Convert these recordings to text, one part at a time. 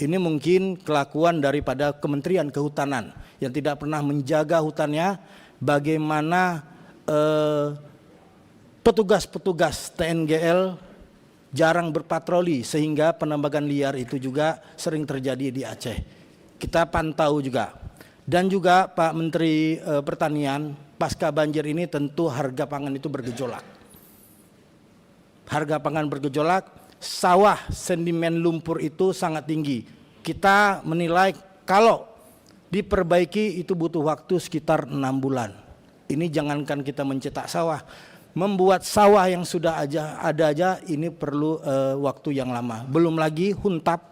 Ini mungkin kelakuan daripada Kementerian Kehutanan yang tidak pernah menjaga hutannya. Bagaimana petugas-petugas TNGL jarang berpatroli sehingga penambangan liar itu juga sering terjadi di Aceh. Kita pantau juga. Dan juga Pak Menteri Pertanian, pasca banjir ini tentu harga pangan itu bergejolak. Harga pangan bergejolak, sawah sedimen lumpur itu sangat tinggi. Kita menilai kalau diperbaiki itu butuh waktu sekitar 6 bulan. Ini jangankan kita mencetak sawah, membuat sawah yang sudah ada aja ini perlu waktu yang lama. Belum lagi huntap.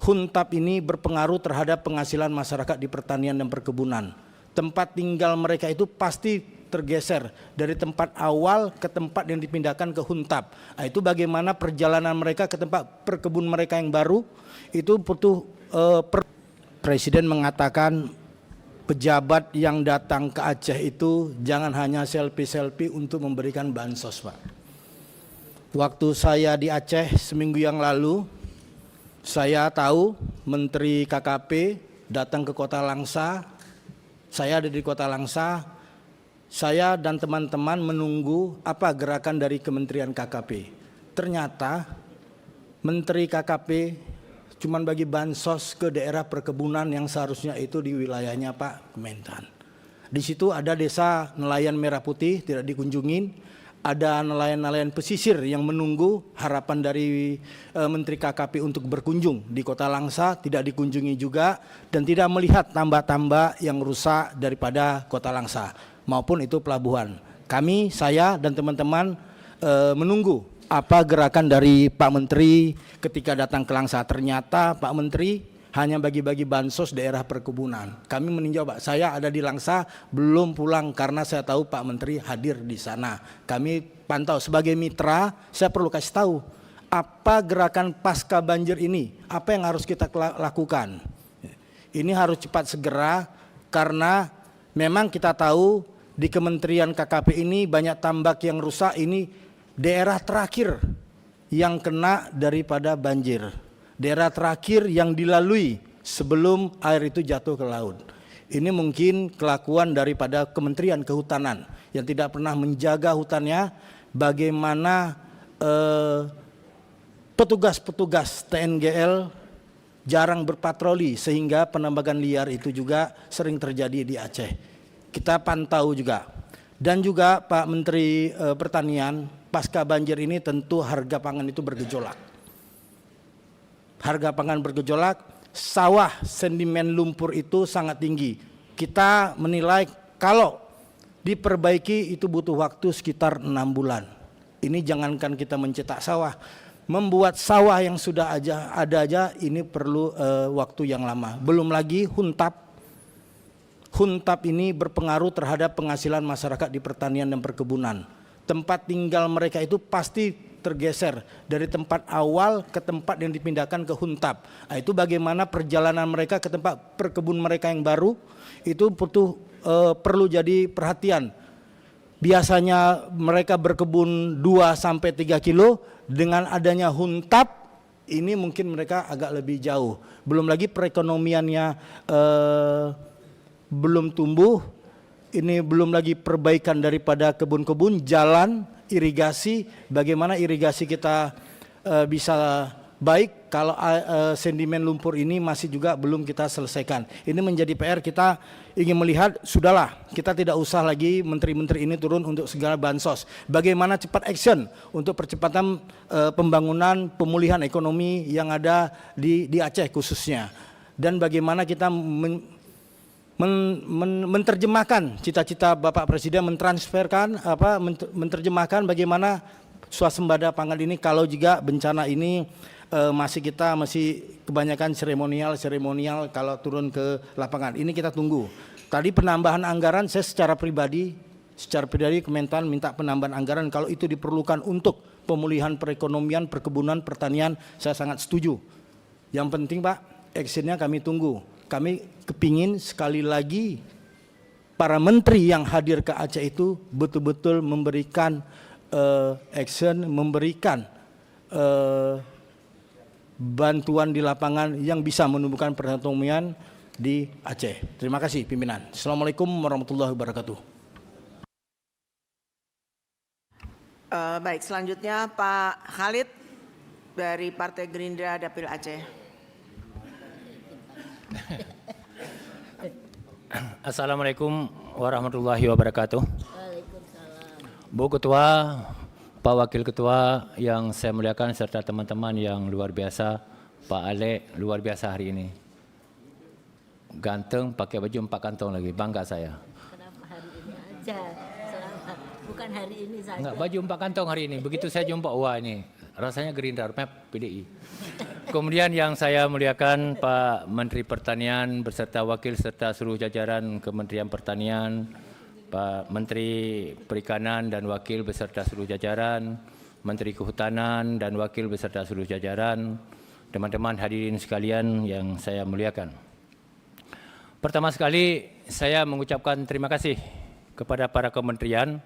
Huntap ini berpengaruh terhadap penghasilan masyarakat di pertanian dan perkebunan. Tempat tinggal mereka itu pasti tergeser dari tempat awal ke tempat yang dipindahkan ke huntap. Nah, itu bagaimana perjalanan mereka ke tempat perkebun mereka yang baru itu butuh Presiden mengatakan pejabat yang datang ke Aceh itu jangan hanya selfie-selfie untuk memberikan bansos, Pak. Waktu saya di Aceh seminggu yang lalu, saya tahu Menteri KKP datang ke Kota Langsa. Saya ada di Kota Langsa. Saya dan teman-teman menunggu apa gerakan dari Kementerian KKP. Ternyata Menteri KKP cuman bagi bansos ke daerah perkebunan yang seharusnya itu di wilayahnya Pak Kementan. Di situ ada desa nelayan merah putih tidak dikunjungin, ada nelayan-nelayan pesisir yang menunggu harapan dari Menteri KKP untuk berkunjung di Kota Langsa tidak dikunjungi juga, dan tidak melihat tambak-tambak yang rusak daripada Kota Langsa maupun itu pelabuhan. Kami, saya dan teman-teman menunggu apa gerakan dari Pak Menteri ketika datang ke Langsa. Ternyata Pak Menteri hanya bagi-bagi bansos daerah perkebunan. Kami meninjau, Pak, saya ada di Langsa belum pulang karena saya tahu Pak Menteri hadir di sana. Kami pantau sebagai mitra, saya perlu kasih tahu apa gerakan pasca banjir ini, apa yang harus kita lakukan. Ini harus cepat segera karena memang kita tahu di Kementerian KKP ini banyak tambak yang rusak, ini daerah terakhir yang kena daripada banjir. Daerah terakhir yang dilalui sebelum air itu jatuh ke laut. Ini mungkin kelakuan daripada Kementerian Kehutanan yang tidak pernah menjaga hutannya. Bagaimana petugas-petugas TNGL jarang berpatroli sehingga penambangan liar itu juga sering terjadi di Aceh. Kita pantau juga. Dan juga Pak Menteri Pertanian, pasca banjir ini tentu harga pangan itu bergejolak. Harga pangan bergejolak, sawah sedimen lumpur itu sangat tinggi. Kita menilai kalau diperbaiki itu butuh waktu sekitar 6 bulan. Ini jangankan kita mencetak sawah, membuat sawah yang sudah ada aja ini perlu waktu yang lama. Belum lagi huntap. Huntap ini berpengaruh terhadap penghasilan masyarakat di pertanian dan perkebunan. Tempat tinggal mereka itu pasti tergeser dari tempat awal ke tempat yang dipindahkan ke huntap. Nah, itu bagaimana perjalanan mereka ke tempat perkebun mereka yang baru itu butuh perlu jadi perhatian. Biasanya mereka berkebun 2-3 kilo, dengan adanya huntap ini mungkin mereka agak lebih jauh. Belum lagi perekonomiannya belum tumbuh. Ini belum lagi perbaikan daripada kebun-kebun, jalan, irigasi, bagaimana irigasi kita bisa baik kalau sedimen lumpur ini masih juga belum kita selesaikan. Ini menjadi PR. Kita ingin melihat, sudahlah, kita tidak usah lagi menteri-menteri ini turun untuk segala bansos. Bagaimana cepat action untuk percepatan pembangunan pemulihan ekonomi yang ada di Aceh khususnya. Dan bagaimana kita menerjemahkan cita-cita Bapak Presiden, menerjemahkan bagaimana swasembada pangan ini kalau juga bencana ini masih kebanyakan seremonial kalau turun ke lapangan. Ini kita tunggu. Tadi penambahan anggaran, saya secara pribadi Kementan minta penambahan anggaran kalau itu diperlukan untuk pemulihan perekonomian, perkebunan, pertanian, saya sangat setuju. Yang penting, Pak, actionnya kami tunggu. Kami kepingin sekali lagi para menteri yang hadir ke Aceh itu betul-betul memberikan action, memberikan bantuan di lapangan yang bisa menumbuhkan perekonomian di Aceh. Terima kasih pimpinan. Assalamualaikum warahmatullahi wabarakatuh. Baik, selanjutnya Pak Khalid dari Partai Gerindra Dapil Aceh. Assalamualaikum warahmatullahi wabarakatuh. Bu Ketua, Pak Wakil Ketua yang saya muliakan serta teman-teman yang luar biasa, Pak Alek luar biasa hari ini. Ganteng, pakai baju 4 kantong lagi, bangga saya. Kenapa hari ini aja? Selamat. Bukan hari ini saja. Enggak, baju 4 kantong hari ini. Begitu saya jumpa, wah ini rasanya Gerindra, map PDI. Kemudian yang saya muliakan Pak Menteri Pertanian beserta wakil serta seluruh jajaran Kementerian Pertanian, Pak Menteri Perikanan dan wakil beserta seluruh jajaran, Menteri Kehutanan dan wakil beserta seluruh jajaran, teman-teman hadirin sekalian yang saya muliakan. Pertama sekali saya mengucapkan terima kasih kepada para kementerian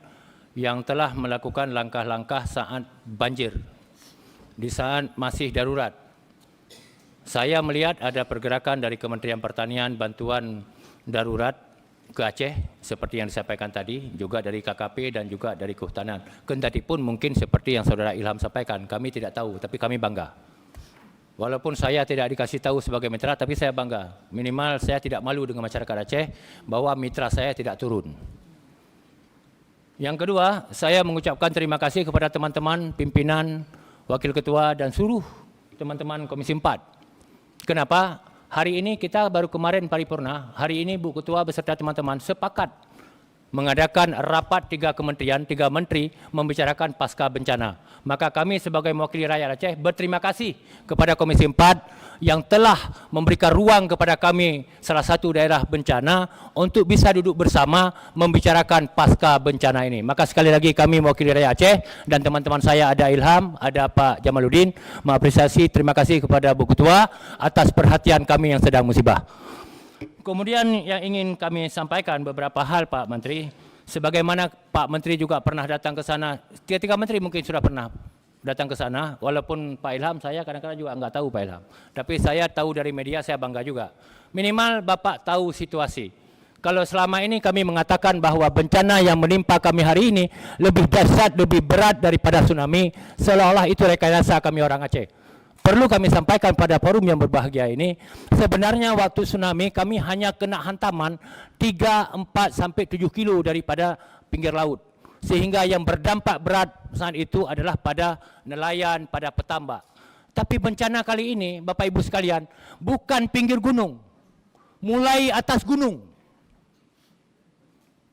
yang telah melakukan langkah-langkah saat banjir, di saat masih darurat. Saya melihat ada pergerakan dari Kementerian Pertanian bantuan darurat ke Aceh seperti yang disampaikan tadi, juga dari KKP dan juga dari Kehutanan. Kendati pun mungkin seperti yang Saudara Ilham sampaikan, kami tidak tahu, tapi kami bangga. Walaupun saya tidak dikasih tahu sebagai mitra, tapi saya bangga. Minimal saya tidak malu dengan masyarakat Aceh bahwa mitra saya tidak turun. Yang kedua, saya mengucapkan terima kasih kepada teman-teman pimpinan, wakil ketua dan seluruh teman-teman Komisi 4. Kenapa? Hari ini kita baru kemarin paripurna, hari ini Bu Ketua beserta teman-teman sepakat mengadakan rapat 3 kementerian, 3 menteri membicarakan pasca bencana. Maka kami sebagai mewakili rakyat Aceh berterima kasih kepada Komisi 4 yang telah memberikan ruang kepada kami salah satu daerah bencana untuk bisa duduk bersama membicarakan pasca bencana ini. Maka sekali lagi kami mewakili rakyat Aceh dan teman-teman saya ada Ilham, ada Pak Jamaluddin, mengapresiasi, terima kasih kepada Bu Ketua atas perhatian kami yang sedang musibah. Kemudian yang ingin kami sampaikan beberapa hal Pak Menteri, sebagaimana Pak Menteri juga pernah datang ke sana, 3 menteri mungkin sudah pernah datang ke sana, walaupun Pak Ilham saya kadang-kadang juga enggak tahu Pak Ilham. Tapi saya tahu dari media, saya bangga juga. Minimal Bapak tahu situasi. Kalau selama ini kami mengatakan bahwa bencana yang menimpa kami hari ini lebih dahsyat, lebih berat daripada tsunami, seolah-olah itu rekayasa kami orang Aceh. Perlu kami sampaikan pada forum yang berbahagia ini, sebenarnya waktu tsunami kami hanya kena hantaman 3, 4 sampai 7 kilo daripada pinggir laut. Sehingga yang berdampak berat saat itu adalah pada nelayan, pada petambak. Tapi bencana kali ini, Bapak Ibu sekalian, bukan pinggir gunung, mulai atas gunung.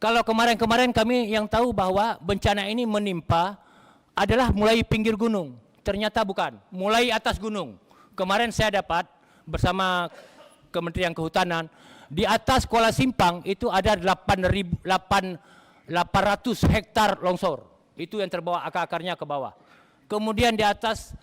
Kalau kemarin-kemarin kami yang tahu bahwa bencana ini menimpa adalah mulai pinggir gunung. Ternyata bukan, mulai atas gunung. Kemarin saya dapat bersama Kementerian Kehutanan, di atas Kuala Simpang itu ada 800 hektar longsor. Itu yang terbawa akar-akarnya ke bawah. Kemudian di atas